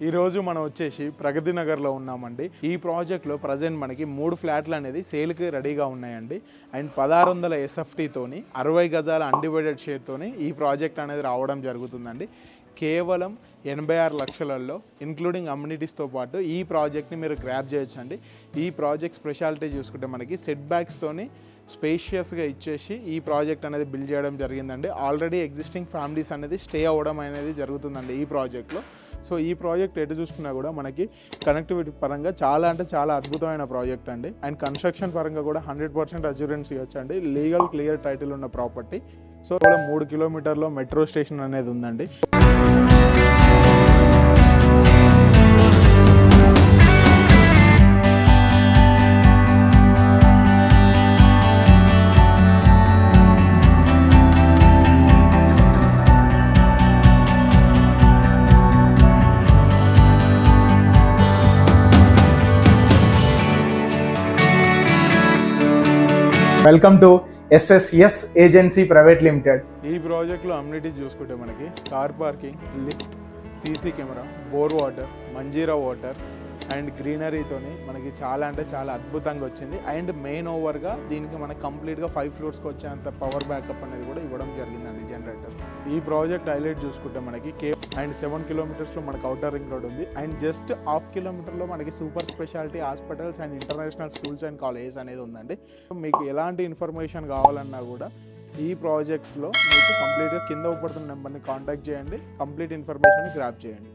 ఈ రోజు మనం వచ్చేసి ప్రగతి నగర్లో ఉన్నామండి. ఈ ప్రాజెక్ట్లో ప్రజెంట్ మనకి 3 ఫ్లాట్లు అనేది సేల్కి రెడీగా ఉన్నాయండి. అండ్ 1600 ఎస్ఎఫ్టీతోని 60 గజాల అన్డివైడెడ్ షేర్తోని ఈ ప్రాజెక్ట్ అనేది రావడం జరుగుతుందండి. కేవలం 86 లక్షలలో ఇంక్లూడింగ్ అమ్యూనిటీస్తో పాటు ఈ ప్రాజెక్ట్ని మీరు గ్రాప్ చేయొచ్చండి. ఈ ప్రాజెక్ట్ స్పెషాలిటీ చూసుకుంటే మనకి సెట్ బ్యాక్స్తోని స్పేషియస్గా ఇచ్చేసి ఈ ప్రాజెక్ట్ అనేది బిల్డ్ చేయడం జరిగిందండి. ఆల్రెడీ ఎగ్జిస్టింగ్ ఫ్యామిలీస్ అనేది స్టే అవ్వడం అనేది జరుగుతుందండి ఈ ప్రాజెక్ట్లో. సో ఈ ప్రాజెక్ట్ ఎటు చూసుకున్నా కూడా మనకి కనెక్టివిటీ పరంగా చాలా అద్భుతమైన ప్రాజెక్ట్ అండి. అండ్ కన్స్ట్రక్షన్ పరంగా కూడా 100% అష్యూరెన్స్ ఇవ్వచ్చండి. లీగల్ క్లియర్ టైటిల్ ఉన్న ప్రాపర్టీ. సో 3 కిలోమీటర్లో మెట్రో స్టేషన్ అనేది ఉందండి. Welcome to SSS agency private limited. ఈ ప్రాజెక్ట్లో అమ్యూనిటీ చూసుకుంటే మనకి car parking, lift, CC camera, bore water, Manjeera water and గ్రీనరీతోని మనకి చాలా అద్భుతంగా వచ్చింది. అండ్ మెయిన్ ఓవర్గా దీనికి మనకి కంప్లీట్గా 5 ఫ్లోర్స్కి వచ్చేంత పవర్ బ్యాకప్ అనేది కూడా ఇవ్వడం జరిగిందండి జనరేటర్. ఈ ప్రాజెక్ట్ హైలైట్ చూసుకుంటే మనకి అండ్ 7 కిలోమీటర్స్లో మనకి అవుటర్ రింగ్ రోడ్ ఉంది. అండ్ జస్ట్ 1/2 కిలోమీటర్లో మనకి super speciality hospitals and international schools and colleges అనేది ఉందండి. మీకు ఎలాంటి ఇన్ఫర్మేషన్ కావాలన్నా కూడా ఈ ప్రాజెక్ట్లో మీకు కంప్లీట్గా కింద పడుతున్న నెంబర్ని కాంటాక్ట్ చేయండి. కంప్లీట్ ఇన్ఫర్మేషన్ గ్రాప్ చేయండి.